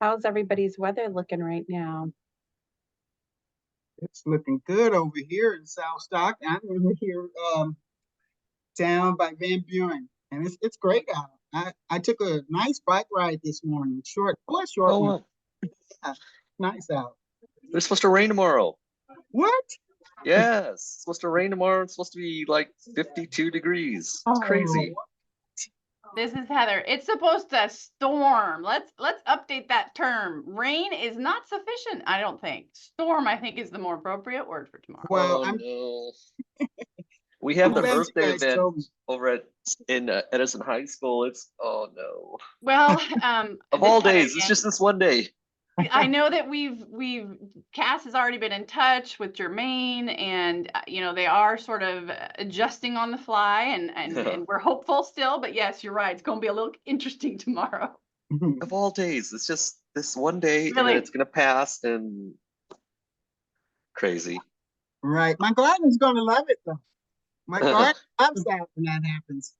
How's everybody's weather looking right now? It's looking good over here in South Stockton. I'm over here down by Van Buren, and it's great out. I took a nice bike ride this morning, short Oh, one. well, Yeah, nice out. it's supposed to rain tomorrow. What? Yes, it's supposed to rain tomorrow. It's supposed to be like 52 degrees. It's Oh, crazy. This is Heather. It's supposed to storm. Let's update that term. Rain is not sufficient, I don't think. Storm, I think, is the more appropriate word for tomorrow. well, Oh I'm no. We have I'm the glad you birthday guys event told me. over at in Edison High School. It's oh no. Well, Of this all is Heather days, it's again. just this one day. I know that we've Cass has already been in touch with Jermaine, and they are sort of adjusting on the fly, and we're hopeful still. But yes, you're right. It's going to be a little interesting tomorrow. Of all days, it's just this one day, and then Really. it's gonna pass and crazy. Right. My garden's gonna love it though. My garden loves that when that happens.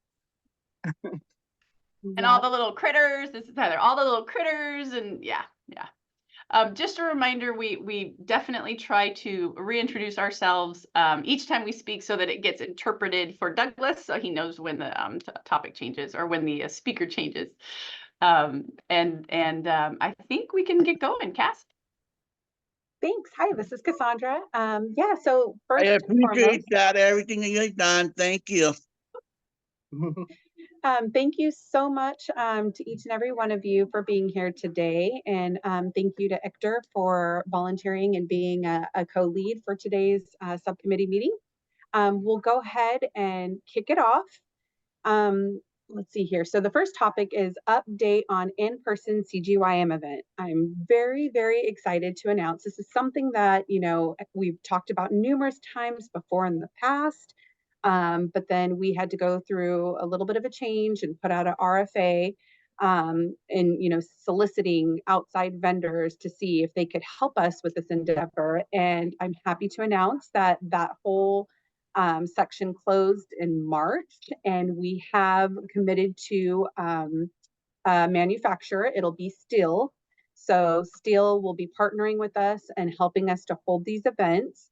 And all the little critters. This is Heather. All the little critters, and yeah. Just a reminder, we definitely try to reintroduce ourselves each time we speak so that it gets interpreted for Douglas, so he knows when the topic changes or when the speaker changes. I think we can get going, Cass. Thanks. Hi, this is Cassandra. Yeah, so I first and appreciate foremost, that, everything that you've done. Thank you. thank you so much to each and every one of you for being here today. And thank you to Hector for volunteering and being a co-lead for today's subcommittee meeting. We'll go ahead and kick it off. Let's see here. So the first topic is update on in-person CGYM event. I'm very, very excited to announce this is something that, we've talked about numerous times before in the past. But then we had to go through a little bit of a change and put out an RFA and, soliciting outside vendors to see if they could help us with this endeavor. And I'm happy to announce that that whole section closed in March, and we have committed to a manufacturer. It'll be Steel. So Steel will be partnering with us and helping us to hold these events.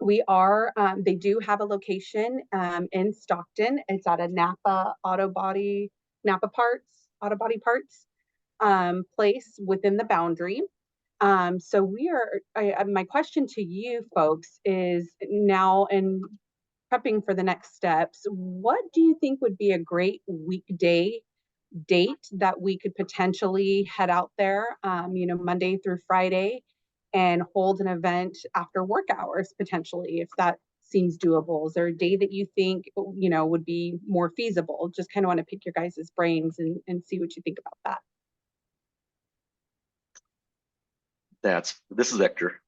They do have a location in Stockton. It's at a Napa auto body parts place within the boundary. So my question to you folks is now, in prepping for the next steps, what do you think would be a great weekday date that we could potentially head out there, Monday through Friday, and hold an event after work hours potentially, if that seems doable? Is there a day that you think, would be more feasible? Just kind of want to pick your guys' brains and see what you think about that. This is Hector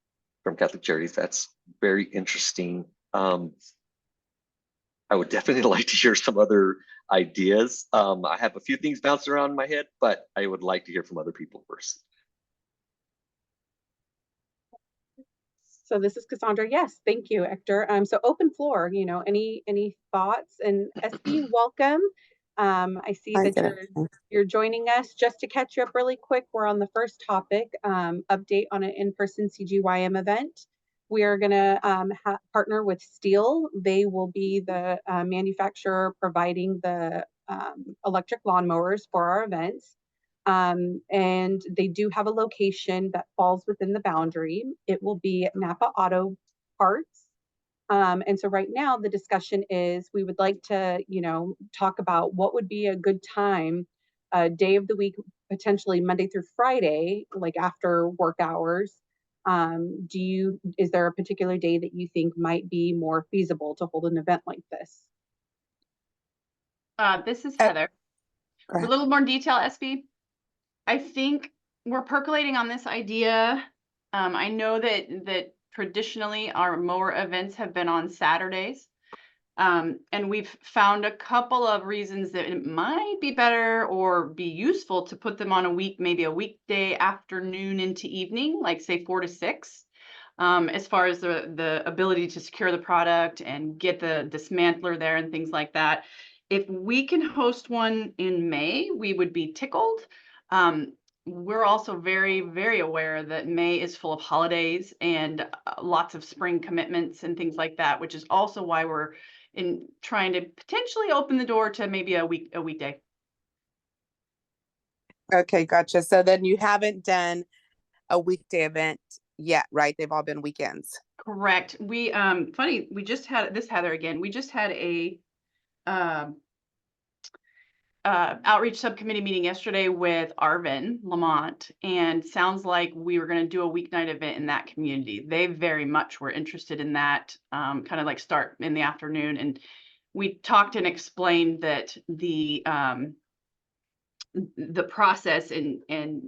from Catholic Charities. That's very interesting. I would definitely like to hear some other ideas. I have a few things bouncing around in my head, but I would like to hear from other people first. So this is Cassandra. Yes, thank you, Hector. So open floor, any thoughts? And SB, welcome. I see that you're joining us. Just to catch you up really quick, we're on the first topic, update on an in-person CGYM event. We are going to partner with Steel. They will be the manufacturer providing the electric lawnmowers for our events. And they do have a location that falls within the boundary. It will be at Napa Auto Parts. And so right now the discussion is we would like to, talk about what would be a good time, day of the week, potentially Monday through Friday, like after work hours. Is there a particular day that you think might be more feasible to hold an event like this? This is Heather. A little more detail, SB. I think we're percolating on this idea. I know that traditionally our mower events have been on Saturdays. And we've found a couple of reasons that it might be better or be useful to put them on maybe a weekday afternoon into evening, like say 4 to 6, as far as the ability to secure the product and get the dismantler there and things like that. If we can host one in May, we would be tickled. we're also very, very aware that May is full of holidays and lots of spring commitments and things like that, which is also why we're in trying to potentially open the door to maybe a weekday. Okay, gotcha. So then you haven't done a weekday event yet, right? They've all been weekends. Correct. We funny, we just had this, Heather, again. We just had a outreach subcommittee meeting yesterday with Arvin Lamont, and sounds like we were going to do a weeknight event in that community. They very much were interested in that, kind of like start in the afternoon. And we talked and explained that the process and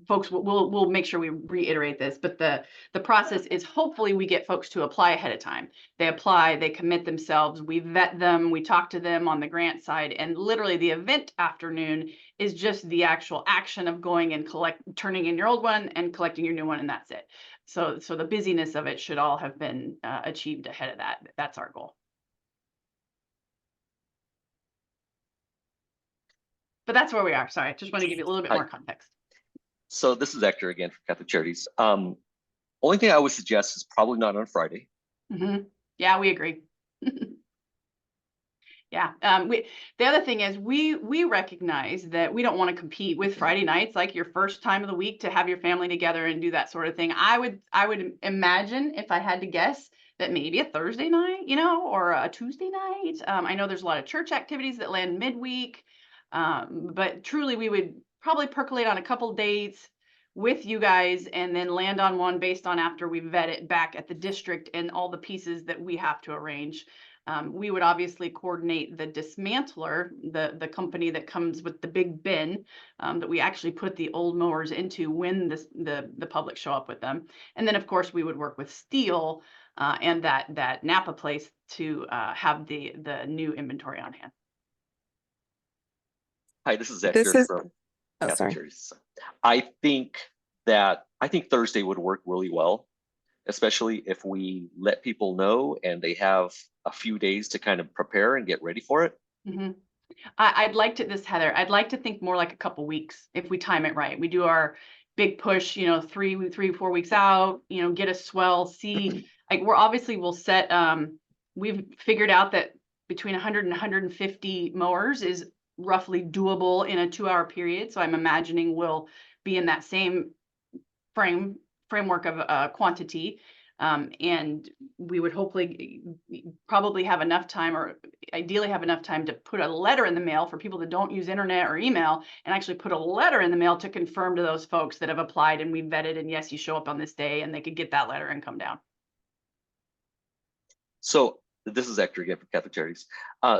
folks, we'll make sure we reiterate this, but the process is hopefully we get folks to apply ahead of time. They apply, they commit themselves, we vet them, we talk to them on the grant side, and literally the event afternoon is just the actual action of going and turning in your old one and collecting your new one, and that's it. So the busyness of it should all have been achieved ahead of that. That's our goal. But that's where we are. Sorry, I just want to give you a little bit more context. So this is Hector again from Catholic Charities. Only thing I would suggest is probably not on Friday. Yeah, we agree. Yeah. The other thing is we recognize that we don't want to compete with Friday nights, like your first time of the week to have your family together and do that sort of thing. I would imagine, if I had to guess, that maybe a Thursday night, or a Tuesday night. I know there's a lot of church activities that land midweek, but truly we would probably percolate on a couple dates with you guys and then land on one based on after we vet it back at the district and all the pieces that we have to arrange. We would obviously coordinate the dismantler, the company that comes with the big bin that we actually put the old mowers into when the public show up with them. And then of course we would work with Steel and that Napa place to have the new inventory on hand. Hi, this is Hector from Catholic Charities. I think Thursday would work really well, especially if we let people know and they have a few days to kind of prepare and get ready for it. I'd like to, Heather, I'd like to think more like a couple weeks if we time it right. We do our big push, 3-4 weeks out, get a swell, see, like we'll set, we've figured out that between 100 and 150 mowers is roughly doable in a 2-hour period. So I'm imagining we'll be in that same framework of quantity. And we would hopefully probably have enough time, or ideally have enough time, to put a letter in the mail for people that don't use internet or email, and actually put a letter in the mail to confirm to those folks that have applied and we vetted, and yes, you show up on this day, and they could get that letter and come down. So this is Hector again from Catholic Charities.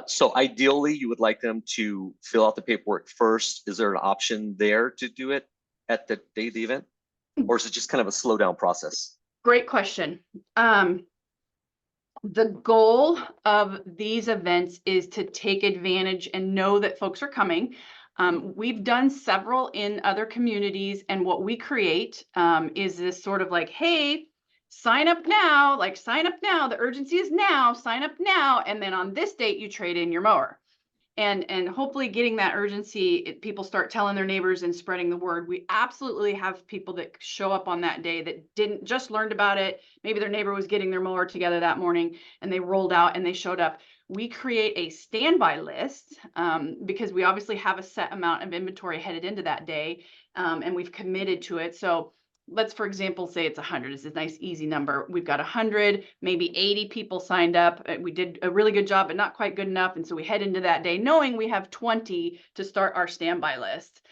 So ideally you would like them to fill out the paperwork first. Is there an option there to do it at the day of the event? Or is it just kind of a slow down process? Great question. The goal of these events is to take advantage and know that folks are coming. We've done several in other communities, and what we create is this sort of like, hey, sign up now, the urgency is now, sign up now, and then on this date you trade in your mower. And hopefully getting that urgency, people start telling their neighbors and spreading the word. We absolutely have people that show up on that day that didn't just learned about it. Maybe their neighbor was getting their mower together that morning and they rolled out and they showed up. We create a standby list because we obviously have a set amount of inventory headed into that day, and we've committed to it. So let's, for example, say it's 100. It's a nice, easy number. We've got 100, maybe 80 people signed up. We did a really good job, but not quite good enough. And so we head into that day knowing we have 20 to start our standby list.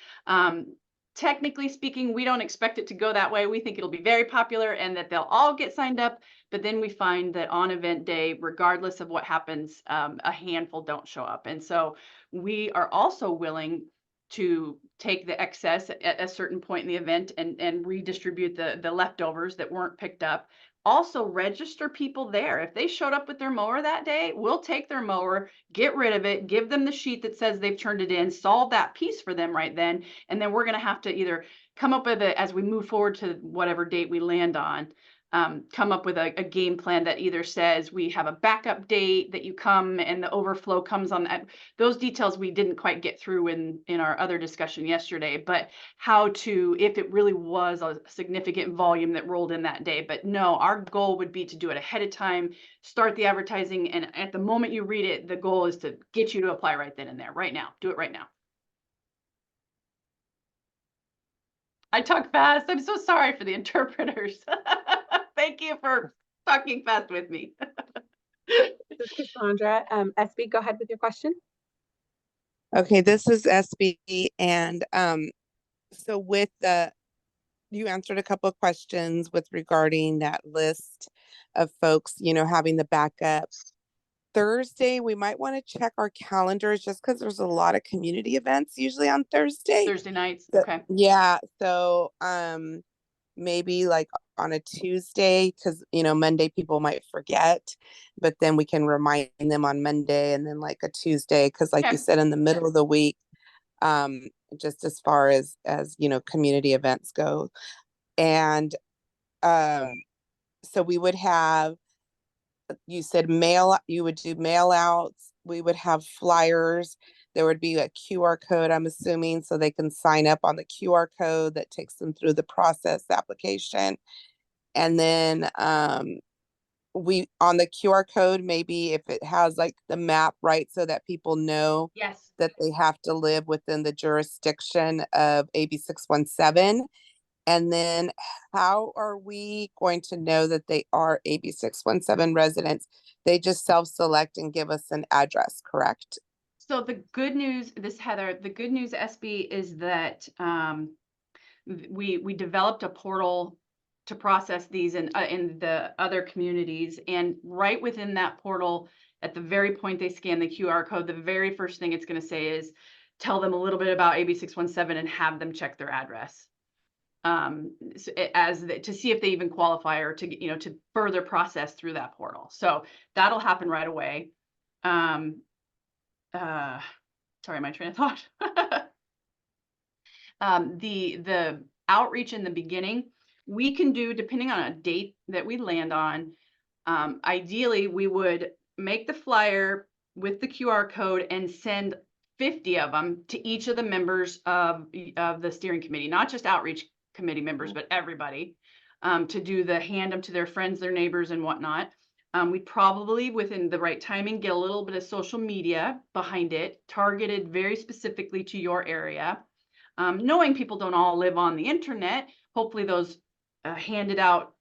Technically speaking, we don't expect it to go that way. We think it'll be very popular and that they'll all get signed up. But then we find that on event day, regardless of what happens, a handful don't show up. And so we are also willing to take the excess at a certain point in the event and redistribute the leftovers that weren't picked up. Also register people there. If they showed up with their mower that day, we'll take their mower, get rid of it, give them the sheet that says they've turned it in, solve that piece for them right then. And then we're going to have to either come up with it as we move forward to whatever date we land on. come up with a game plan that either says we have a backup date that you come and the overflow comes on that. Those details we didn't quite get through in our other discussion yesterday, but how to, if it really was a significant volume that rolled in that day. But no, our goal would be to do it ahead of time, start the advertising, and at the moment you read it, the goal is to get you to apply right then and there, right now. Do it right now. I talk fast. I'm so sorry for the interpreters. Thank you for talking fast with me. This is Cassandra. SB, go ahead with your question. Okay, this is SB, and so with you answered a couple of questions with regarding that list of folks, having the backup. Thursday, we might want to check our calendars just because there's a lot of community events usually on Thursday. Thursday nights, So, okay. yeah, so maybe like on a Tuesday, because Monday people might forget, but then we can remind them on Monday, and then like a Tuesday, because like you said, in the middle of the week, just as far as community events go. And so we would have, you said you would do mail outs, we would have flyers, there would be a QR code, I'm assuming, so they can sign up on the QR code that takes them through the process application. And then we, on the QR code, maybe if it has like the map, right, so that people know Yes. that they have to live within the jurisdiction of AB 617. And then how are we going to know that they are AB 617 residents? They just self-select and give us an address, correct? So the good news, Heather, the good news, SB, is that we developed a portal to process these in the other communities, and right within that portal, at the very point they scan the QR code, the very first thing it's going to say is tell them a little bit about AB 617 and have them check their address. To see if they even qualify, or to further process through that portal. So that'll happen right away. Sorry, my train of thought. The outreach in the beginning, we can do, depending on a date that we land on, ideally we would make the flyer with the QR code and send 50 of them to each of the members of the steering committee, not just outreach committee members, but everybody, to do the hand them to their friends, their neighbors, and whatnot. We probably, within the right timing, get a little bit of social media behind it, targeted very specifically to your area. Knowing people don't all live on the internet, hopefully those handed out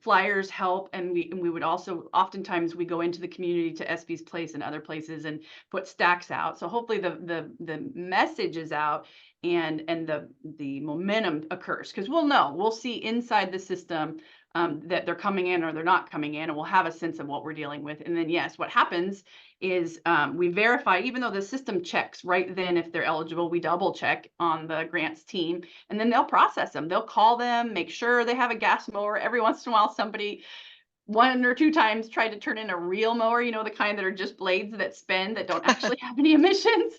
flyers help, and we would also, oftentimes we go into the community to SB's place and other places and put stacks out. So hopefully the message is out and the momentum occurs, because we'll see inside the system that they're coming in or they're not coming in, and we'll have a sense of what we're dealing with. And then yes, what happens is we verify, even though the system checks right then if they're eligible, we double check on the grants team, and then they'll process them. They'll call them, make sure they have a gas mower. Every once in a while, somebody 1 or 2 times tried to turn in a real mower, the kind that are just blades that spin, that don't actually have any emissions.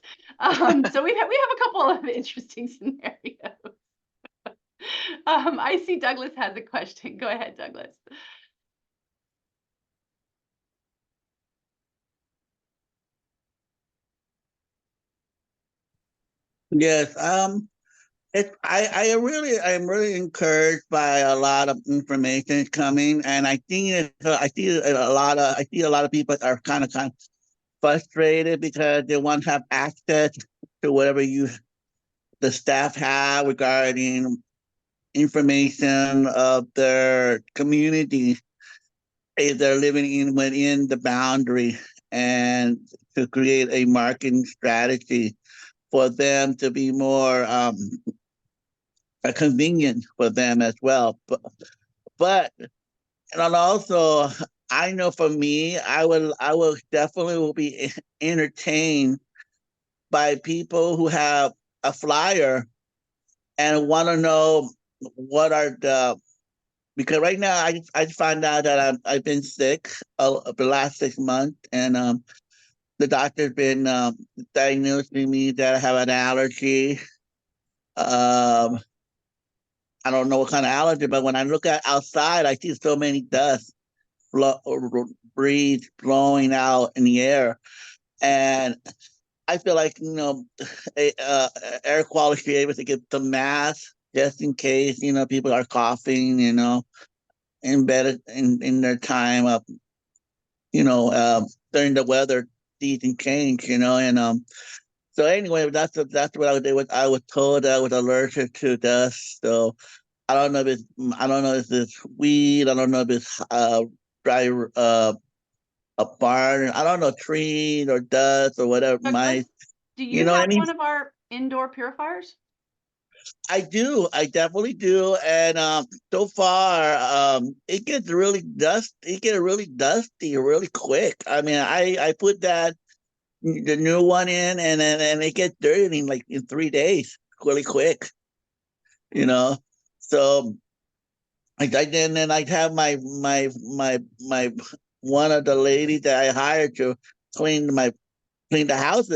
So we have a couple of interesting scenarios. I see Douglas has a question. Go ahead, Douglas. Yes. I'm really encouraged by a lot of information coming, and I think I see a lot of people are kind of frustrated because they want to have access to whatever the staff have regarding information of their community if they're living within the boundary, and to create a marketing strategy for them to be more convenient for them as well. But and also, I know for me, I will definitely will be entertained by people who have a flyer and want to know what are because right now I find out that I've been sick the last 6 months, and the doctor's been diagnosing me that I have an allergy. I don't know what kind of allergy, but when I look at outside, I see so many dust breeze blowing out in the air. And I feel like, air quality should be able to get some masks just in case, people are coughing, in bed in their time of, during the weather season change, and so anyway, that's what I did. I was told I was allergic to dust. So I don't know if it's weed. I don't know if it's dry a barn. I don't know, trees or dust or whatever. Douglas, do you know what I have mean? one of our indoor purifiers? I do. I definitely do. And so far, it gets really dusty. It gets really dusty really quick. I mean, I put the new one in, and it gets dirty in like in 3 days, really quick. So then I'd have my one of the ladies that I hired to clean clean the house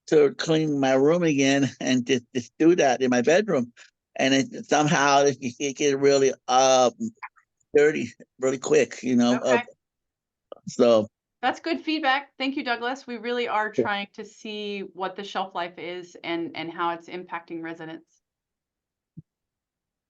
to clean my room again, and just do that in my bedroom, and somehow it get really dirty really quick, Okay. So That's good feedback. Thank you, Douglas. We really are trying to see what the shelf life is and how it's impacting residents.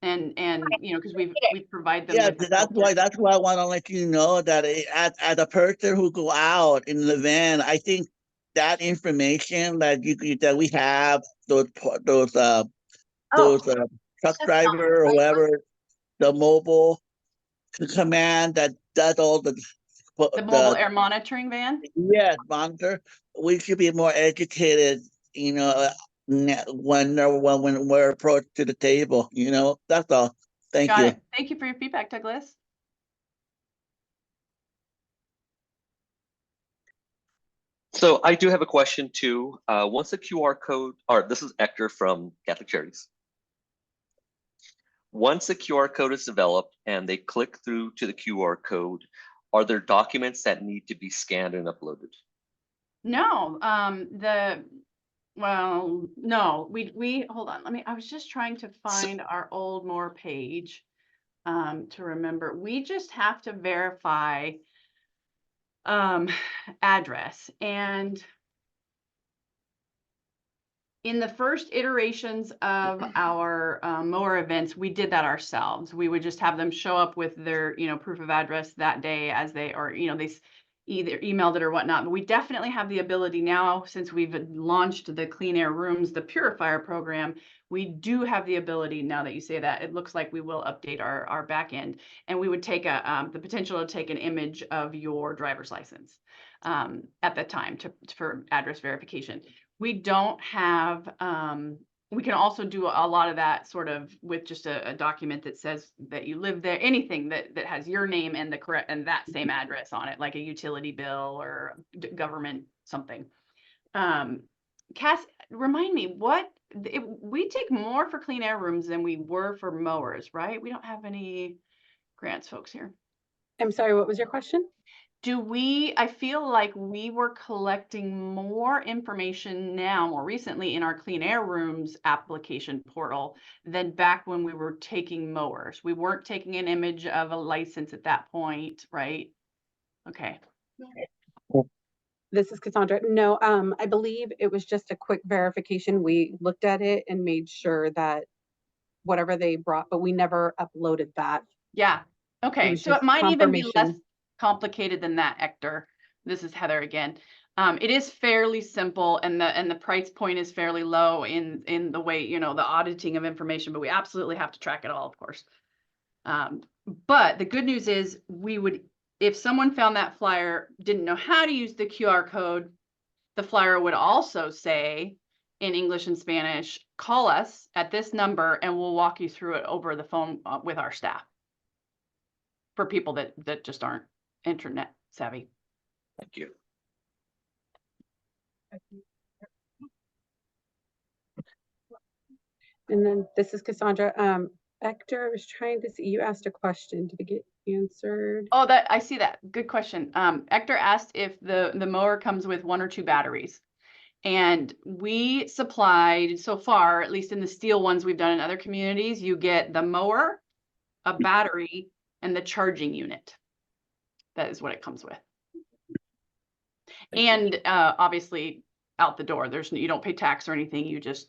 And because we provide them with that's why I want to let you know that as a person who go out in the van, I think that information that that we have those truck driver or whoever, the mobile command that does all the mobile air monitoring van. Yes, monitor. We should be more educated, when we're approached to the table. That's all. Thank Got you. it. Thank you for your feedback, Douglas. So I do have a question too. Once the QR code, or this is Hector from Catholic Charities. Once the QR code is developed and they click through to the QR code, are there documents that need to be scanned and uploaded? No, no, we hold on. I was just trying to find our old more page to remember. We just have to verify address. And in the first iterations of our mower events, we did that ourselves. We would just have them show up with their, proof of address that day as they, or, they either emailed it or whatnot. But we definitely have the ability now, since we've launched the Clean Air Rooms, the Purifier program, we do have the ability, now that you say that, it looks like we will update our back end, and we would take the potential to take an image of your driver's license at that time for address verification. We don't have, we can also do a lot of that sort of with just a document that says that you live there, anything that has your name and the correct and that same address on it, like a utility bill or government something. Cass, remind me, we take more for clean air rooms than we were for mowers, right? We don't have any grants folks here. I'm sorry, what was your question? I feel like we were collecting more information now, more recently in our Clean Air Rooms application portal than back when we were taking mowers. We weren't taking an image of a license at that point, right? Okay. This is Cassandra. No, I believe it was just a quick verification. We looked at it and made sure that whatever they brought, but we never uploaded that. Yeah. Okay. was So it just might even be less confirmation. complicated than that, Hector. This is Heather again. It is fairly simple, and the price point is fairly low in the way, the auditing of information, but we absolutely have to track it all, of course. But the good news is if someone found that flyer, didn't know how to use the QR code, the flyer would also say in English and Spanish, call us at this number and we'll walk you through it over the phone with our staff, for people that just aren't internet savvy. Thank you. And then this is Cassandra. Hector, I was trying to see, you asked a question. Did it get answered? Oh, I see that. Good question. Hector asked if the mower comes with 1 or 2 batteries. And we supplied so far, at least in the steel ones we've done in other communities, you get the mower, a battery, and the charging unit. That is what it comes with. And obviously out the door, you don't pay tax or anything. You just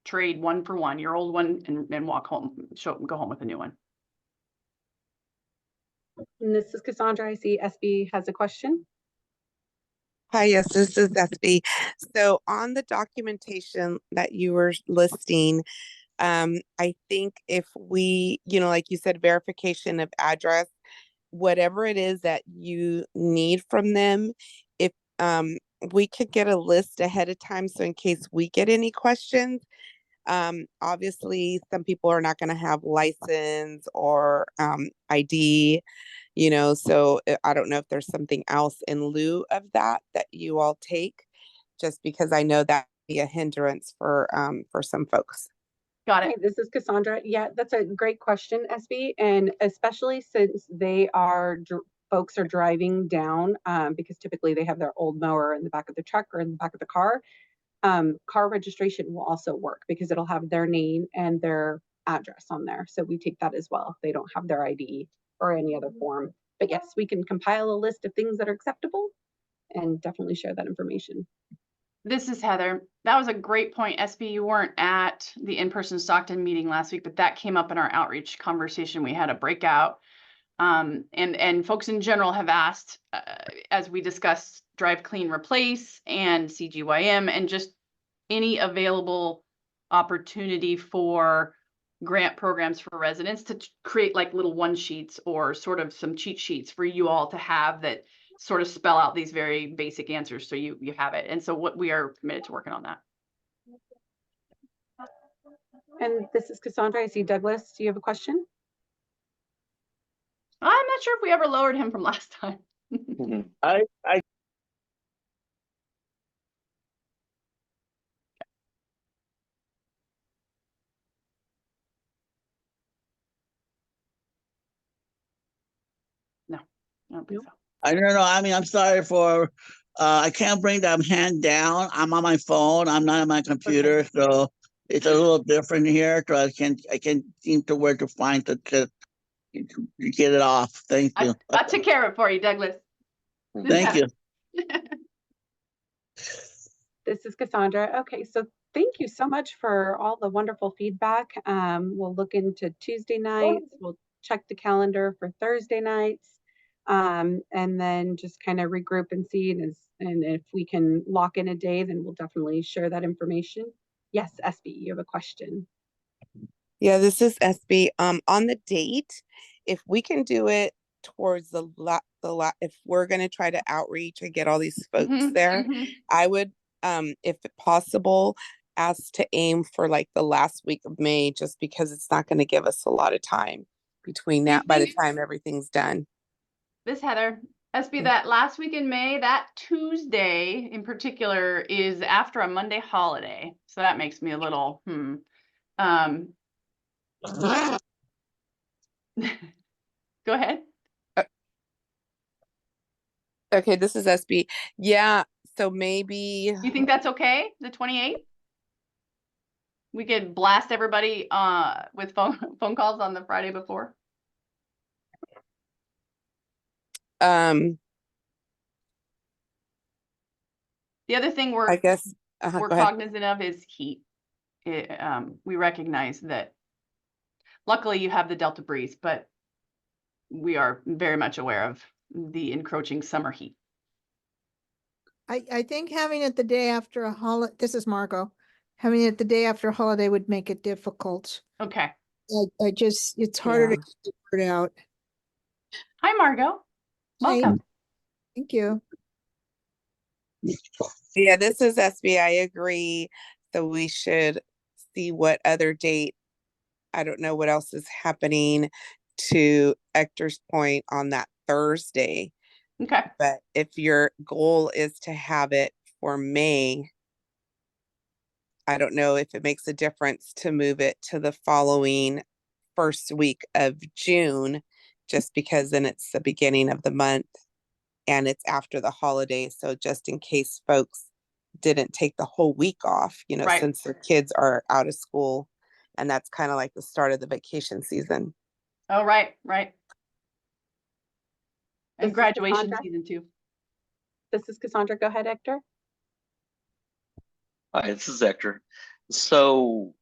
trade one for one, your old one, and walk home, go home with a new one. And this is Cassandra. I see SB has a question. Hi, yes, this is SB. So on the documentation that you were listing, I think if we, like you said, verification of address, whatever it is that you need from them, if we could get a list ahead of time, so in case we get any questions, obviously some people are not going to have license or ID, so I don't know if there's something else in lieu of that you all take, just because I know that would be a hindrance for some folks. Got it. Hey, this is Cassandra. Yeah, that's a great question, SB. And especially since folks are driving down, because typically they have their old mower in the back of the truck or in the back of the car. Car registration will also work because it'll have their name and their address on there. So we take that as well if they don't have their ID or any other form. But yes, we can compile a list of things that are acceptable and definitely share that information. This is Heather. That was a great point. SB, you weren't at the in-person Stockton meeting last week, but that came up in our outreach conversation. We had a breakout. And folks in general have asked, as we discussed, Drive Clean Replace and CGYM, and just any available opportunity for grant programs for residents to create like little one sheets or sort of some cheat sheets for you all to have that sort of spell out these very basic answers, so you have it. And so what we are committed to working on that. And this is Cassandra. I see Douglas. Do you have a question? I'm not sure if we ever lowered him from last time. I No, I don't think so. I don't know. I mean, I'm sorry for, I can't bring that hand down. I'm on my phone. I'm not on my computer, so it's a little different here. So I can't seem to where to find to get it off. Thank you. I took care of it for you, Douglas. Thank you. This is Cassandra. Okay, so thank you so much for all the wonderful feedback. We'll look into Tuesday nights. We'll check the calendar for Thursday nights. And then just kind of regroup and see. And if we can lock in a day, then we'll definitely share that information. Yes, SB, you have a question. Yeah, this is SB. On the date, if we can do it towards if we're going to try to outreach and get all these folks there, I would, if possible, ask to aim for like the last week of May, just because it's not going to give us a lot of time between now, by the time everything's done. This Heather, SB, that last week in May, that Tuesday in particular is after a Monday holiday. So that makes me a little, Go ahead. Okay, this is SB. Yeah, so maybe. You think that's okay? The 28th? We could blast everybody with phone calls on the Friday before. The other thing I guess we're cognizant of is heat. We recognize that luckily you have the Delta breeze, but we are very much aware of the encroaching summer heat. I think having it the day after a holiday, this is Margot, having it the day after a holiday would make it difficult. Okay. It's harder to get the word out. Hi, Margot. Welcome. Hi. Thank you. Yeah, this is SB. I agree. So we should see what other date. I don't know what else is happening to Hector's point on that Thursday. Okay. But if your goal is to have it for May, I don't know if it makes a difference to move it to the following first week of June, just because then it's the beginning of the month and it's after the holiday. So just in case folks didn't take the whole week off, you know, Right. since their kids are out of school. And that's kind of like the start of the vacation season. Oh, right, right. This And is graduation Cassandra. season too. This is Cassandra. Go ahead, Hector. Hi, this is Hector. So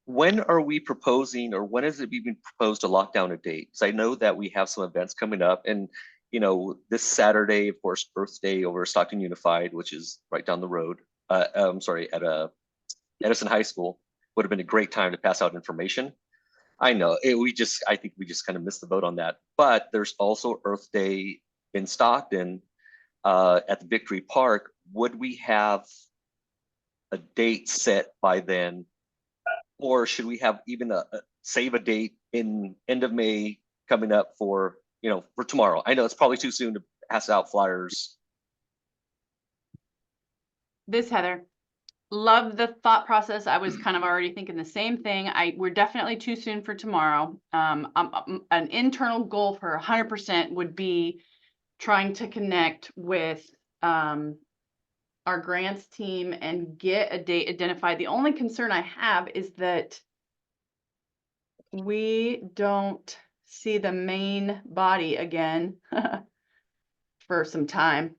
when are we proposing, or when is it being proposed to lock down a date? Because I know that we have some events coming up, and this Saturday, of course, Earth Day over Stockton Unified, which is right down the road. I'm sorry, at Edison High School, would have been a great time to pass out information. I know I think we just kind of missed the boat on that. But there's also Earth Day in Stockton at the Victory Park. Would we have a date set by then? Or should we have even save a date in end of May coming up for tomorrow? I know it's probably too soon to pass out flyers. This Heather, love the thought process. I was kind of already thinking the same thing. We're definitely too soon for tomorrow. An internal goal for 100% would be trying to connect with our grants team and get a date identified. The only concern I have is that we don't see the main body again for some time.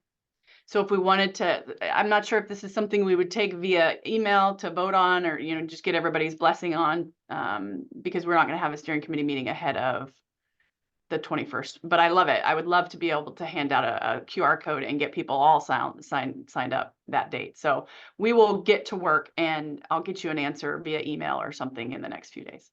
So if we wanted to, I'm not sure if this is something we would take via email to vote on, or just get everybody's blessing on, because we're not going to have a steering committee meeting ahead of the 21st. But I love it. I would love to be able to hand out a QR code and get people all signed up that date. So we will get to work, and I'll get you an answer via email or something in the next few days.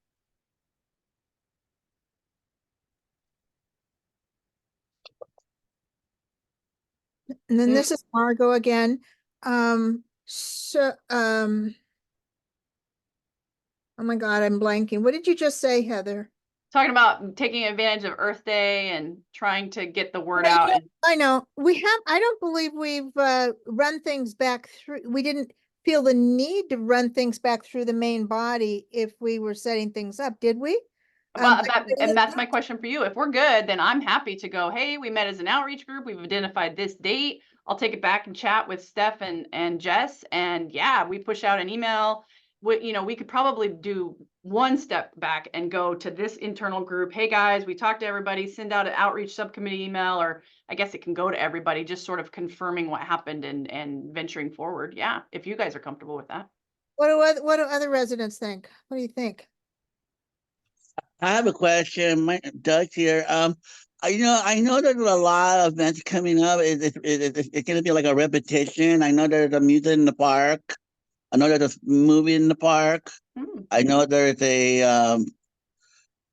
And then this is Margot again. Oh my God, I'm blanking. What did you just say, Heather? Talking about taking advantage of Earth Day and trying to get the word out. I know I don't believe we've run things back through. We didn't feel the need to run things back through the main body if we were setting things up, did we? And that's my question for you. If we're good, then I'm happy to go, hey, we met as an outreach group. We've identified this date. I'll take it back and chat with Steph and Jess. And yeah, we push out an email. We could probably do one step back and go to this internal group. Hey guys, we talked to everybody, send out an outreach subcommittee email, or I guess it can go to everybody, just sort of confirming what happened and venturing forward. Yeah, if you guys are comfortable with that. What do other residents think? What do you think? I have a question. Doug here. I know there's a lot of events coming up. It's going to be like a repetition. I know there's a music in the park. I know there's a movie in the park. I know there's a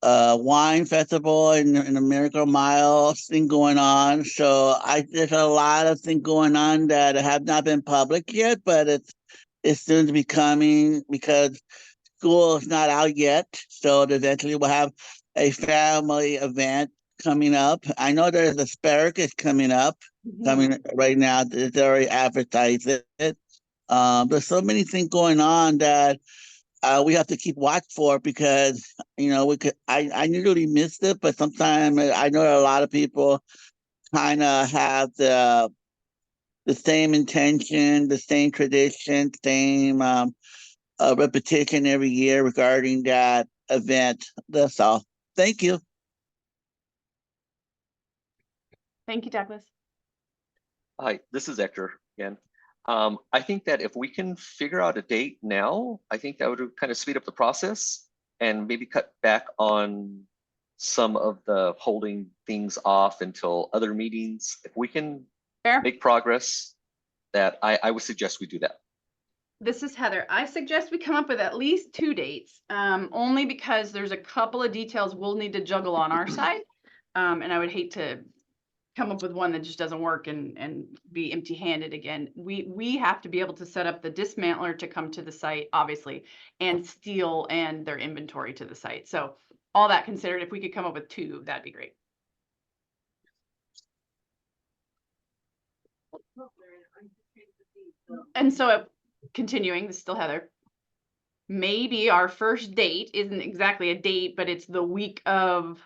wine festival in the Miracle Mile thing going on. So there's a lot of things going on that have not been public yet, but it's soon to be coming because school is not out yet. So eventually we'll have a family event coming up. I know there's asparagus coming up, coming right now. It's already advertised it. There's so many things going on that we have to keep watch for because I usually miss it, but sometimes I know a lot of people kind of have the same intention, the same tradition, same repetition every year regarding that event. That's all. Thank you. Thank you, Douglas. Hi, this is Hector again. I think that if we can figure out a date now, I think that would kind of speed up the process and maybe cut back on some of the holding things off until other meetings. If we can make progress, that I would suggest we do that. This is Heather. I suggest we come up with at least 2 dates, only because there's a couple of details we'll need to juggle on our side. And I would hate to come up with one that just doesn't work and be empty-handed again. We have to be able to set up the dismantler to come to the site, obviously, and steel and their inventory to the site. So all that considered, if we could come up with 2, that'd be great. And so continuing, this is still Heather. Maybe our first date isn't exactly a date, but it's the week of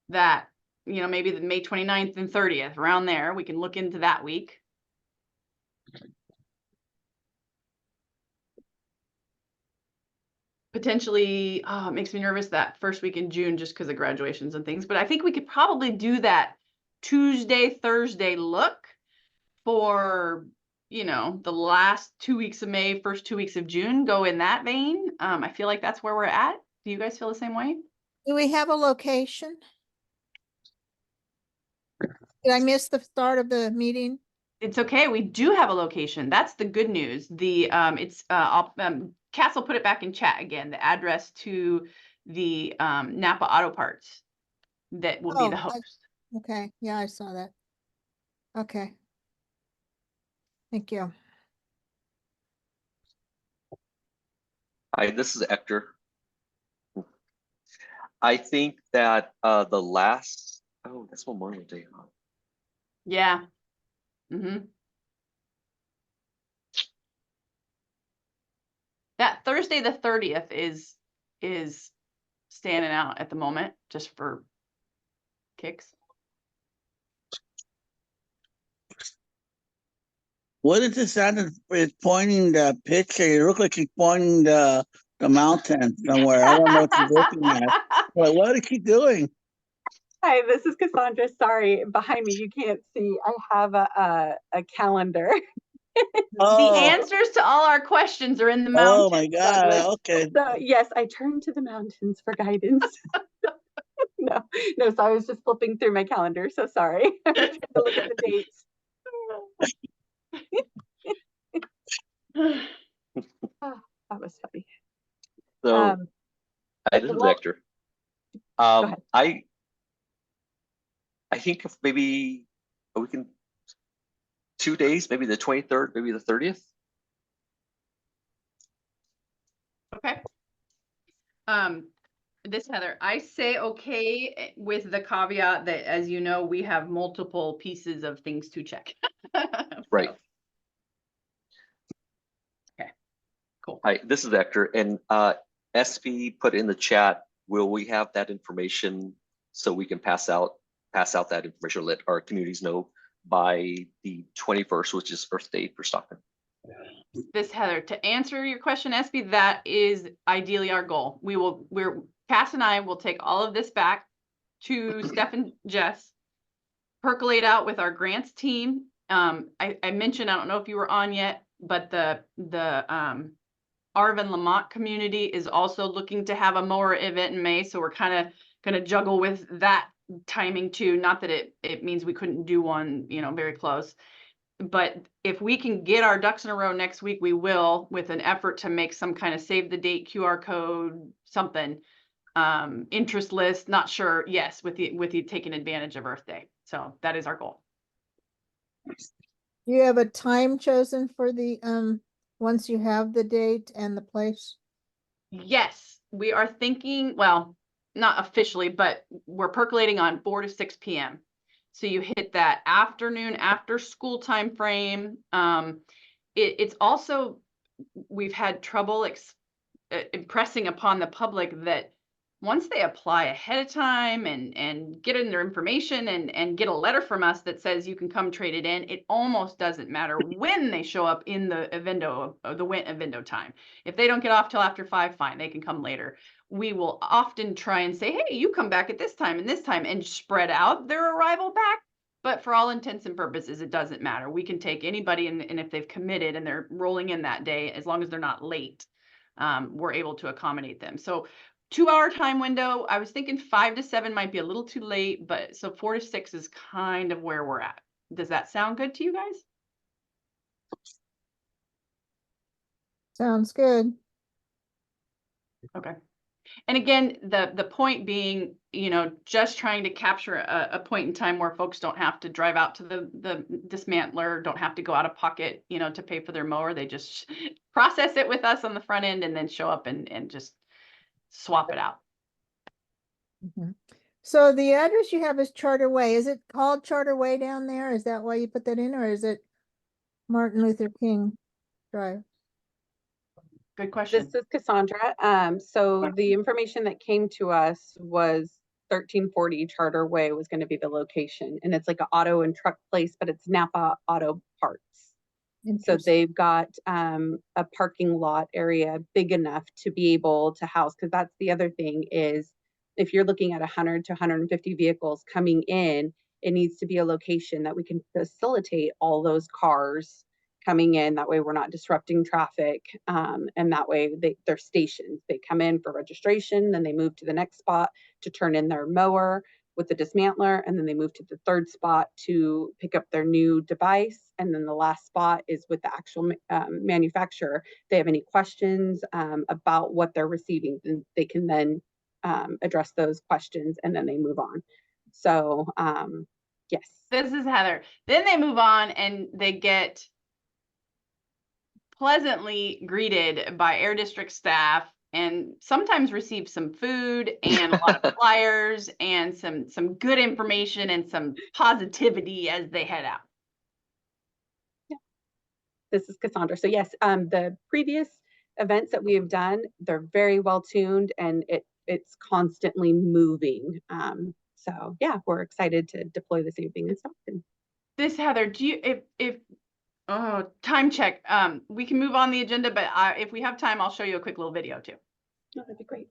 that, maybe the May 29th and 30th, around there. We can look into that week. Potentially, it makes me nervous that first week in June just because of graduations and things, but I think we could probably do that Tuesday, Thursday look for, you know, the last 2 weeks of May, first 2 weeks of June, go in that vein. I feel like that's where we're at. Do you guys feel the same way? Do we have a location? Did I miss the start of the meeting? It's okay. We do have a location. That's the good news. Cass will put it back in chat again, the address to the Napa Auto Parts that will be the Oh, host. Okay, yeah, I saw that. Okay. Thank you. Hi, this is Hector. I think that the last, oh, that's Memorial Day. Huh? Yeah. Mm-hmm. That Thursday the 30th is standing out at the moment, just for kicks. What is this Santa is pointing the picture? It looks like he's pointing the mountain somewhere. I don't know what he's looking at. But what is he doing? Hi, this is Cassandra. Sorry, behind me you can't see. I have a calendar. Oh, The answers to all our questions are in the oh mountains, my God. Douglas. Okay. So yes, I turn to the mountains for guidance. No, so I was just flipping through my calendar. So sorry. I was trying to look at the dates. Oh, that was funny. So But this is well, Hector. go ahead. I think if maybe we can 2 days, maybe the 23rd, maybe the 30th. Okay. This Heather, I say okay with the caveat that, as you know, we have multiple pieces of things to check. Right. Okay, cool. Hi, this is Hector, and SV put in the chat, will we have that information so we can pass out that information, let our communities know by the 21st, which is Earth Day for Stockton? This Heather, to answer your question, SB, that is ideally our goal. Cass and I will take all of this back to Steph and Jess, percolate out with our grants team. I mentioned, I don't know if you were on yet, but the Arvin Lamont community is also looking to have a mower event in May. So we're kind of going to juggle with that timing too. Not that it means we couldn't do one, you know, very close. But if we can get our ducks in a row next week, we will, with an effort to make some kind of save the date QR code, something, interest list, not sure. Yes, with you taking advantage of Earth Day. So that is our goal. Do you have a time chosen for the once you have the date and the place? Yes, we are thinking, well, not officially, but we're percolating on 4 to 6 p.m. So you hit that afternoon, after school time frame. It's also, we've had trouble impressing upon the public that once they apply ahead of time and get in their information and get a letter from us that says you can come trade it in, it almost doesn't matter when they show up in the window time. If they don't get off till after 5, fine, they can come later. We will often try and say, hey, you come back at this time and spread out their arrival back. But for all intents and purposes, it doesn't matter. We can take anybody, and if they've committed and they're rolling in that day, as long as they're not late, we're able to accommodate them. So 2-hour time window. I was thinking 5 to 7 might be a little too late, but so 4 to 6 is kind of where we're at. Does that sound good to you guys? Sounds good. Okay. And again, the point being, you know, just trying to capture a point in time where folks don't have to drive out to the dismantler, don't have to go out of pocket, you know, to pay for their mower. They just process it with us on the front end and then show up and just swap it out. Mm-hmm. So the address you have is Charter Way. Is it called Charter Way down there? Is that why you put that in, or is it Martin Luther King Drive? Good question. This is Cassandra. So the information that came to us was 1340 Charter Way was going to be the location, and it's like an auto and truck place, but it's Napa Auto Parts. So Interesting. they've got a parking lot area big enough to be able to house, because that's the other thing is if you're looking at 100 to 150 vehicles coming in, it needs to be a location that we can facilitate all those cars coming in. That way we're not disrupting traffic. And that way they're stations. They come in for registration, then they move to the next spot to turn in their mower with the dismantler, and then they move to the third spot to pick up their new device, and then the last spot is with the actual manufacturer. If they have any questions about what they're receiving, then they can then address those questions, and then they move on. So yes. This is Heather. Then they move on and they get pleasantly greeted by Air District staff and sometimes receive some food and a lot of flyers and some good information and some positivity as they head out. Yeah. This is Cassandra. So yes, the previous events that we have done, they're very well tuned, and it's constantly moving. So yeah, we're excited to deploy the same thing in Stockton. This, Heather, do you, if time check, we can move on the agenda, but if we have time, I'll show you a quick little video too. Oh, that'd be great.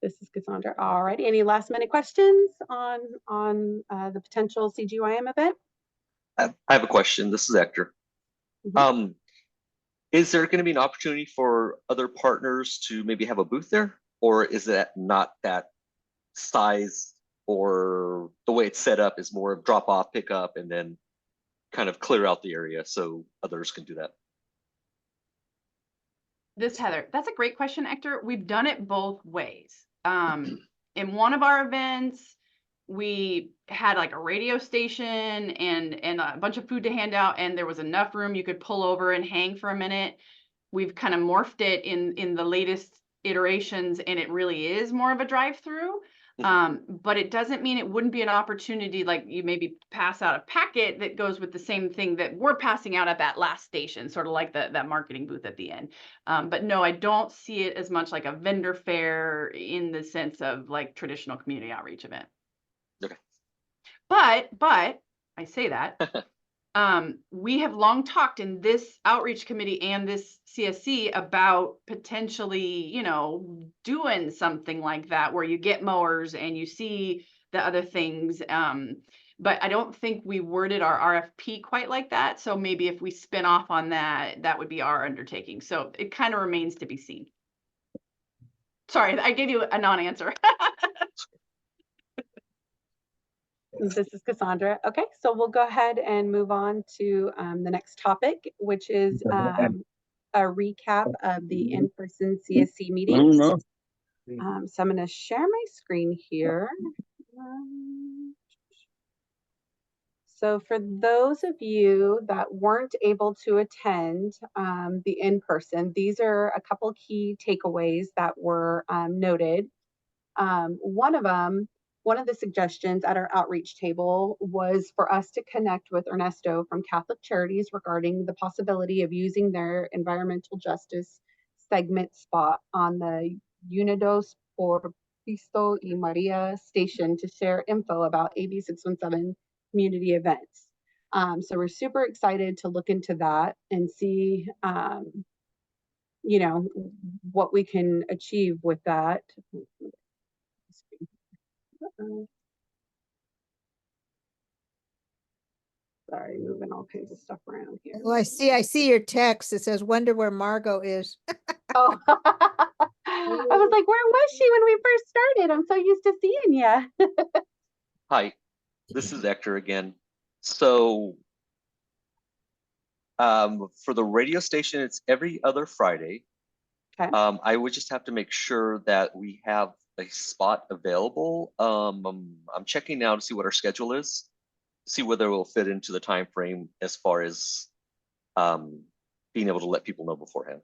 This is Cassandra. All righty. Any last minute questions on the potential CGYM event? I have a question. This is Hector. Mhm. Is there going to be an opportunity for other partners to maybe have a booth there, or is that not that size, or the way it's set up is more of drop off, pick up, and then kind of clear out the area so others can do that? This, Heather, that's a great question, Hector. We've done it both ways. In one of our events, we had like a radio station and a bunch of food to hand out, and there was enough room you could pull over and hang for a minute. We've kind of morphed it in the latest iterations, and it really is more of a drive-through. But it doesn't mean it wouldn't be an opportunity, like you maybe pass out a packet that goes with the same thing that we're passing out at that last station, sort of like that marketing booth at the end. But no, I don't see it as much like a vendor fair in the sense of like traditional community outreach event. Okay. But I say that we have long talked in this outreach committee and this CSC about potentially, doing something like that where you get mowers and you see the other things. But I don't think we worded our RFP quite like that. So maybe if we spin off on that, that would be our undertaking. So it kind of remains to be seen. Sorry, I gave you a non-answer. This is Cassandra. Okay, so we'll go ahead and move on to the next topic, which is a recap of the in-person CSC meetings. So I'm going to share my screen here. So for those of you that weren't able to attend the in-person, these are a couple key takeaways that were noted. One of the suggestions at our outreach table was for us to connect with Ernesto from Catholic Charities regarding the possibility of using their environmental justice segment spot on the Unidos por Cristo y Maria station to share info about AB 617 community events. So we're super excited to look into that and see, what we can achieve with that. Sorry, moving all kinds of stuff around here. Well, I see your text. It says, wonder where Margot is. Oh, I was like, where was she when we first started? I'm so used to seeing you. Hi, this is Hector again. So for the radio station, it's every other Friday. Okay. I would just have to make sure that we have a spot available. I'm checking now to see what our schedule is, see whether it will fit into the time frame as far as being able to let people know beforehand.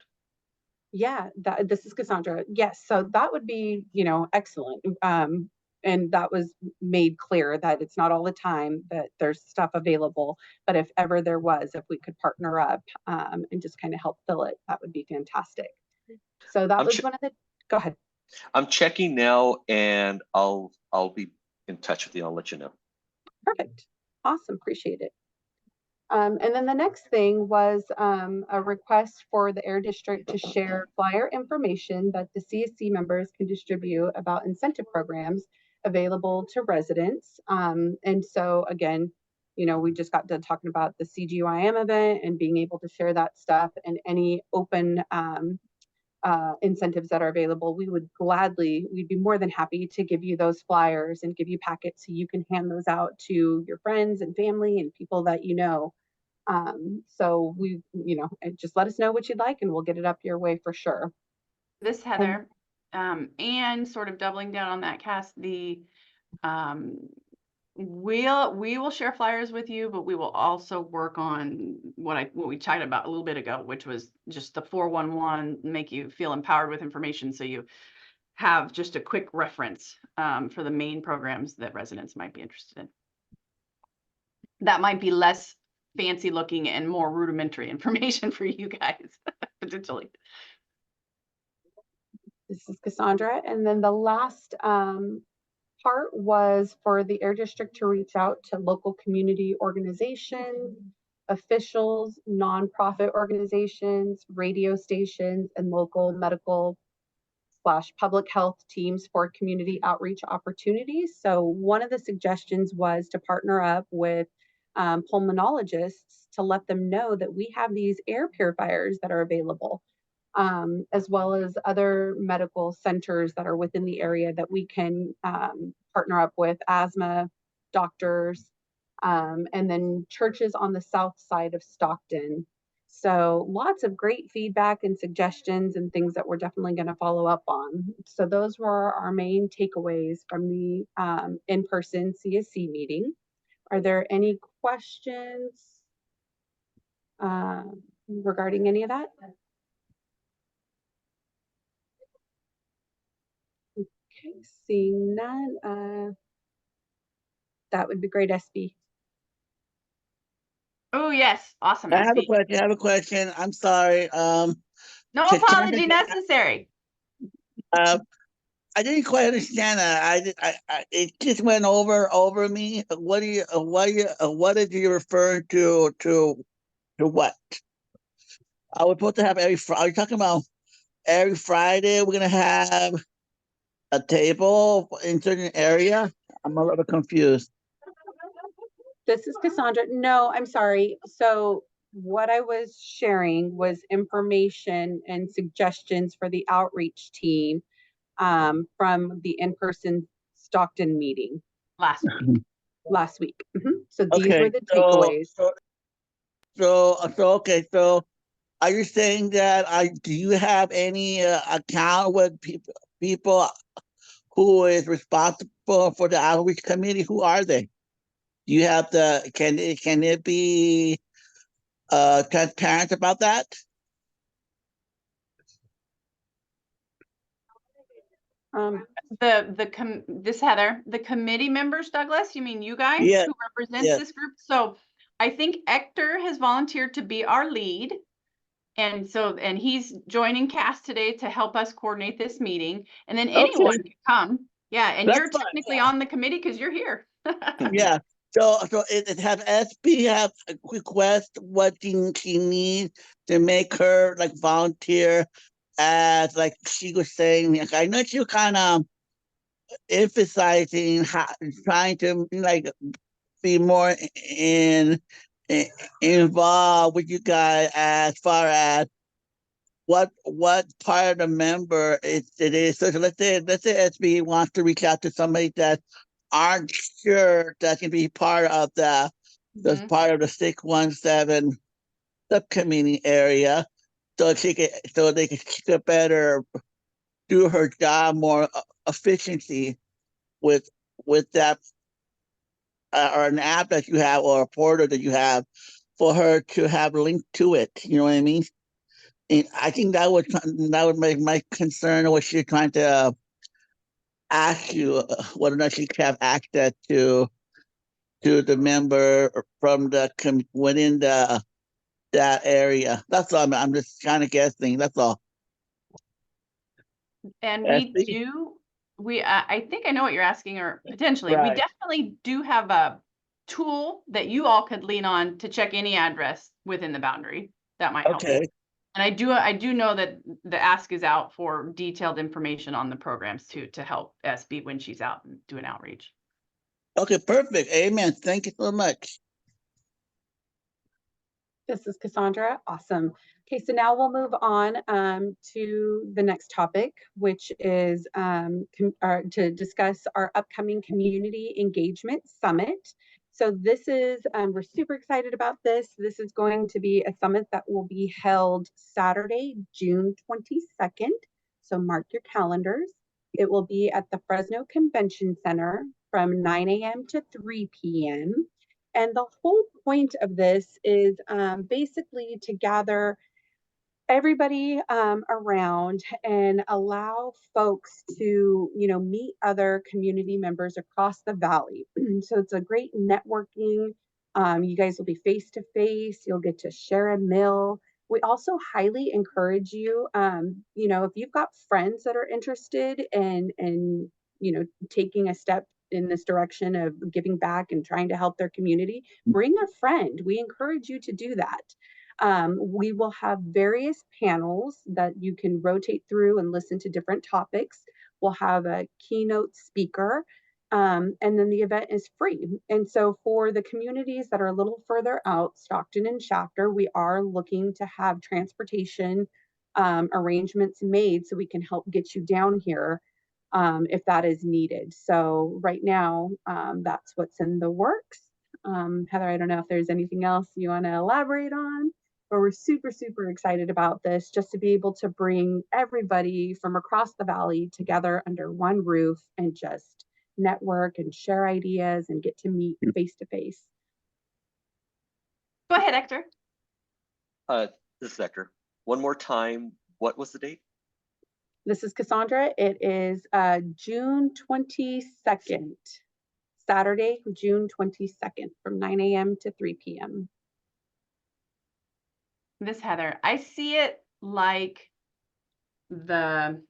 Yeah, this is Cassandra. Yes, so that would be, excellent. And that was made clear that it's not all the time that there's stuff available, but if ever there was, if we could partner up and just kind of help fill it, that would be fantastic. So that was one of the, go ahead. I'm checking now, and I'll be in touch with you. I'll let you know. Perfect. Awesome, appreciate it. And then the next thing was a request for the Air District to share flyer information that the CSC members can distribute about incentive programs available to residents. And so again, you know, we just got done talking about the CGYM event and being able to share that stuff and any open incentives that are available. We'd be more than happy to give you those flyers and give you packets so you can hand those out to your friends and family and people that you know. So just let us know what you'd like and we'll get it up your way for sure. This, Heather, and sort of doubling down on that, Cass, we will share flyers with you, but we will also work on what we chatted about a little bit ago, which was just the 411, make you feel empowered with information so you have just a quick reference for the main programs that residents might be interested in. That might be less fancy looking and more rudimentary information for you guys, potentially. This is Cassandra. And then the last part was for the Air District to reach out to local community organizations, officials, nonprofit organizations, radio stations, and local medical / public health teams for community outreach opportunities. So one of the suggestions was to partner up with pulmonologists to let them know that we have these air purifiers that are available, as well as other medical centers that are within the area that we can partner up with, asthma doctors, and then churches on the south side of Stockton. So lots of great feedback and suggestions and things that we're definitely going to follow up on. So those were our main takeaways from the in-person CSC meeting. Are there any questions regarding any of that? Okay, seeing none, that would be great, SB. Oh, yes. Awesome. I have a SB. question. I have a question. I'm sorry. No can I apology necessary. I didn't quite understand that. It just went over me. What did you refer to what? I was supposed to have are you talking about every Friday we're gonna have a table in certain area? I'm a little confused. This is Cassandra. No, I'm sorry. So what I was sharing was information and suggestions for the outreach team from the in-person Stockton meeting Last week. So these Okay, were the takeaways. Okay. So are you saying that do you have any account with people who is responsible for the outreach committee? Who are they? Do you have can it be transparent about that? This Heather, the committee members, Douglas, you mean you guys who represent this group? So I think Hector has volunteered to be our lead. And he's joining Cass today to help us coordinate this meeting. And then anyone can come. Yeah. And you're technically on the committee because you're here. Yeah. So it have SB have request what she needs to make her like volunteer, as like she was saying. Like, I know she kind of emphasizing trying to like be more involved with you guys as far as what part of the member it is. So let's say SB wants to reach out to somebody that aren't sure that can be part of the part of the 617 subcommittee area, so she could better do her job more efficiency with that or an app that you have or a portal that you have for her to have linked to it. You know what I mean? And I think that would make my concern what she's trying to ask you whether or not she can have access to the member from within that area. That's all. I'm just kind of guessing. That's all. And I think I know what you're asking, or potentially we definitely do have a tool that you all could lean on to check any address within the boundary. That might help. Okay. And I do know that the ask is out for detailed information on the programs too, to help SB when she's out and doing outreach. Okay, perfect. Amen. Thank you so much. This is Cassandra. Awesome. Okay, so now we'll move on to the next topic, which is to discuss our upcoming Community Engagement Summit. So this is, we're super excited about this. This is going to be a summit that will be held Saturday, June 22nd. So mark your calendars. It will be at the Fresno Convention Center from 9 a.m. to 3 p.m. And the whole point of this is basically to gather everybody around and allow folks to, meet other community members across the valley. So it's a great networking. You guys will be face to face. You'll get to share a meal. We also highly encourage you, if you've got friends that are interested in taking a step in this direction of giving back and trying to help their community, bring a friend. We encourage you to do that. We will have various panels that you can rotate through and listen to different topics. We'll have a keynote speaker, and then the event is free. And so for the communities that are a little further out, Stockton and Shafter, we are looking to have transportation arrangements made so we can help get you down here if that is needed. So right now, that's what's in the works. Heather, I don't know if there's anything else you want to elaborate on, but we're super, super excited about this, just to be able to bring everybody from across the valley together under one roof and just network and share ideas and get to meet face to face. Go ahead, Hector. This is Hector. One more time, what was the date? This is Cassandra. It is June 22nd, Saturday, June 22nd, from 9 a.m. to 3 p.m. Miss Heather, I see it like the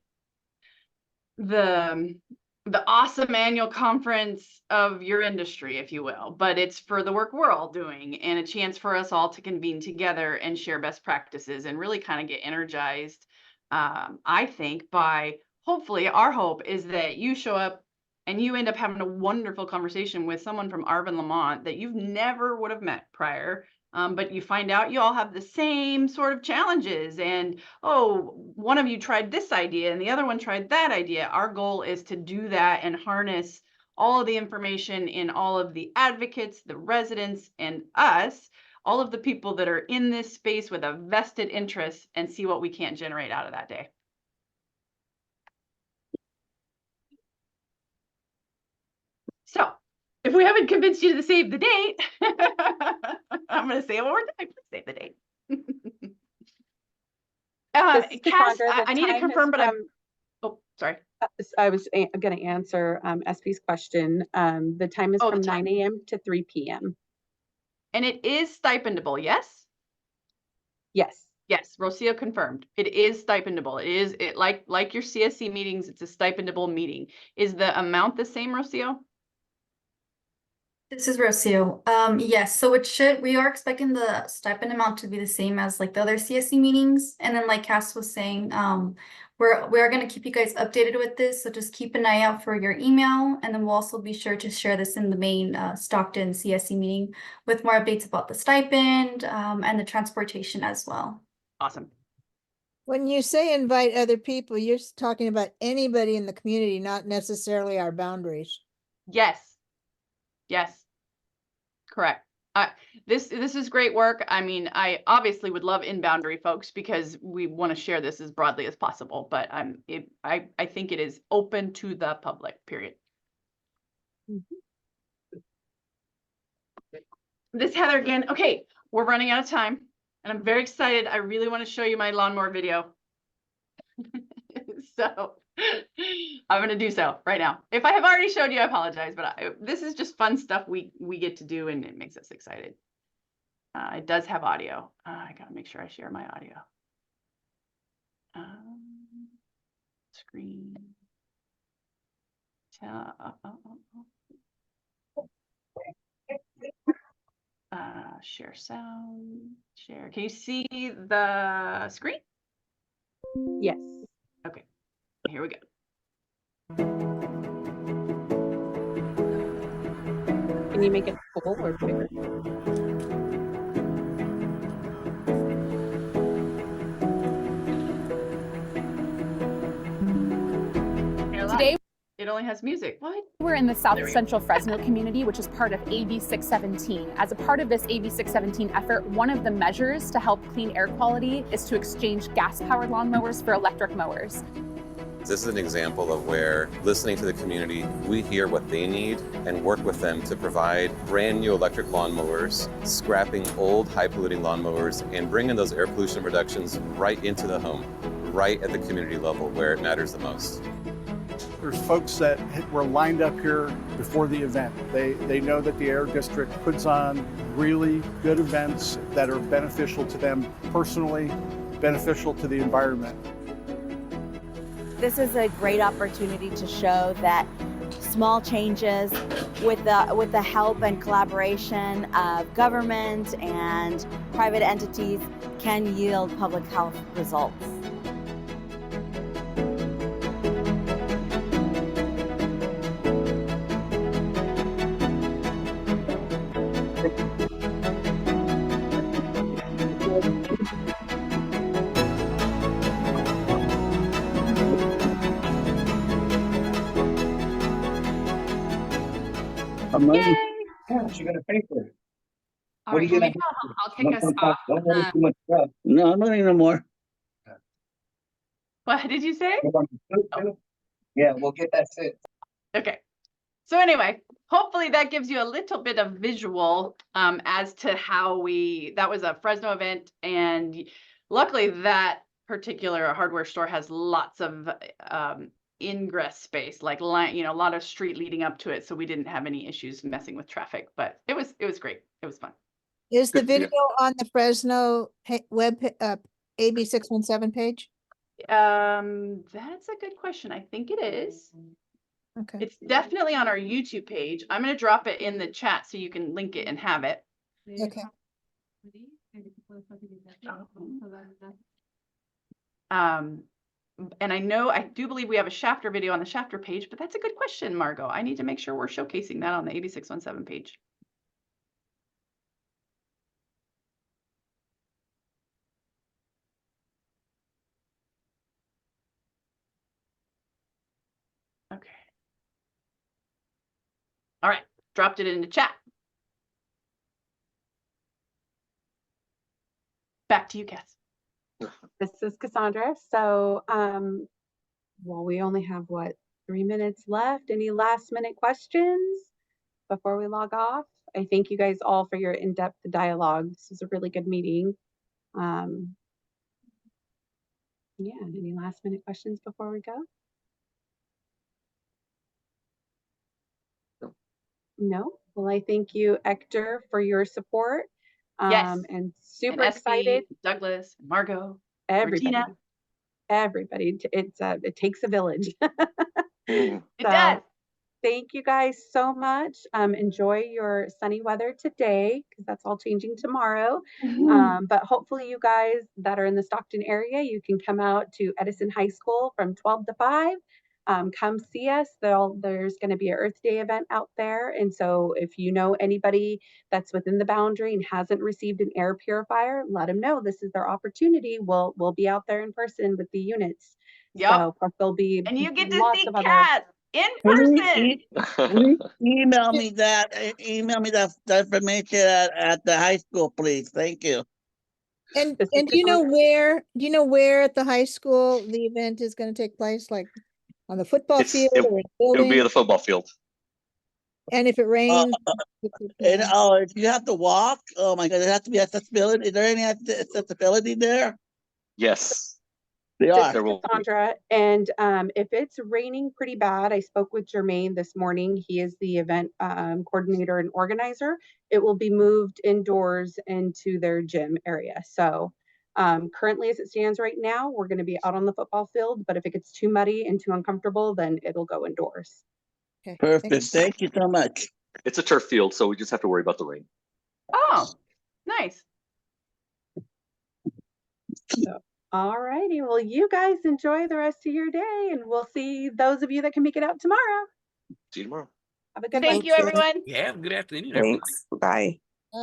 awesome annual conference of your industry, if you will, but it's for the work we're all doing and a chance for us all to convene together and share best practices and really kind of get energized. I think by hopefully our hope is that you show up and you end up having a wonderful conversation with someone from Arvin Lamont that you've never would have met prior. But you find out you all have the same sort of challenges and, oh, one of you tried this idea and the other one tried that idea. Our goal is to do that and harness all of the information in all of the advocates, the residents, and us, all of the people that are in this space with a vested interest, and see what we can't generate out of that day. So if we haven't convinced you to save the date, I'm going to say it one more time. Save the date. Cass, I need to confirm, but oh, sorry. I was going to answer SP's question. The time is from 9 a.m. to 3 p.m. And it is stipendable, yes? Yes. Yes, Rocio confirmed. It is stipendable. It like your CSC meetings, it's a stipendable meeting. Is the amount the same, Rocio? This is Rocio. Yes, so we are expecting the stipend amount to be the same as like the other CSC meetings. And then like Cass was saying, we are going to keep you guys updated with this. So just keep an eye out for your email. And then we'll also be sure to share this in the main Stockton CSC meeting with more updates about the stipend and the transportation as well. Awesome. When you say invite other people, you're talking about anybody in the community, not necessarily our boundaries. Yes. Yes. Correct. This is great work. I mean, I obviously would love in-boundary folks because we want to share this as broadly as possible, but I think it is open to the public, period. This Heather again. Okay, we're running out of time and I'm very excited. I really want to show you my lawnmower video. So I'm going to do so right now. If I have already showed you, I apologize, but this is just fun stuff we get to do and it makes us excited. It does have audio. I got to make sure I share my audio. Screen. Share sound, share. Can you see the screen? Yes. Okay, here we go. Can you make it full or bigger? Today, It only has music. What? we're in the South Central Fresno community, which is part of AB 617. As a part of this AB 617 effort, one of the measures to help clean air quality is to exchange gas-powered lawnmowers for electric mowers. This is an example of where, listening to the community, we hear what they need and work with them to provide brand new electric lawnmowers, scrapping old high-polluting lawnmowers, and bringing those air pollution reductions right into the home, right at the community level where it matters the most. There's folks that were lined up here before the event. They know that the Air District puts on really good events that are beneficial to them personally, beneficial to the environment. This is a great opportunity to show that small changes with the help and collaboration of government and private entities can yield public health results. Yay! What you gonna pay for it? All What are right, you maybe gonna- I'll take us off. too much stuff. No, I'm not any more. What did you say? Yeah, we'll get that set. Okay. So anyway, hopefully that gives you a little bit of visual as to how that was a Fresno event, and luckily that particular hardware store has lots of ingress space, like a lot of street leading up to it, so we didn't have any issues messing with traffic, but it was great. It was fun. Is the Good, yeah. video on the Fresno AB 617 page? That's a good question. I think it is. Okay. It's definitely on our YouTube page. I'm going to drop it in the chat so you can link it and have it. Okay. And I do believe we have a Shafter video on the Shafter page, but that's a good question, Margot. I need to make sure we're showcasing that on the AB 617 page. Okay. All right, dropped it into chat. Back to you, Cass. This is Cassandra. So, well, we only have 3 minutes left. Any last minute questions before we log off? I thank you guys all for your in-depth dialogue. This was a really good meeting. Yeah, any last minute questions before we go? No? Well, I thank you, Hector, for your support. Yes. And super And SB, excited. Douglas, Margot, Everybody. Regina. Everybody. It takes a village. It So, does. thank you guys so much. Enjoy your sunny weather today because that's all changing tomorrow. But hopefully you guys that are in the Stockton area, you can come out to Edison High School from 12 to 5. Come see us. There's going to be an Earth Day event out there. And so if you know anybody that's within the boundary and hasn't received an air purifier, let them know this is their opportunity. We'll be out there in person with the units. Yep. So plus there'll be And you get to lots see of other. Kat in person. Email me that. Email me that information at the high school, please. Thank you. And This is do you know Cassandra. where at the high school the event is going to take place? Like on the football field or in the It'll be building? at the football field. And if it rains, And if you have to walk, oh my God, there has to be accessibility. Is there any accessibility there? Yes. They This are. is There will be. Cassandra, and if it's raining pretty bad, I spoke with Jermaine this morning. He is the event coordinator and organizer. It will be moved indoors into their gym area. So currently, as it stands right now, we're going to be out on the football field. But if it gets too muddy and too uncomfortable, then it'll go indoors. okay. Perfect. Thank you so much. It's a turf field, so we just have to worry about the rain. Oh, Nice. All righty. Well, you guys enjoy the rest of your day, and we'll see those of you that can make it out tomorrow. See you tomorrow. Have a good Thank one. you, everyone. Yeah, good afternoon, everyone. Thanks. Bye.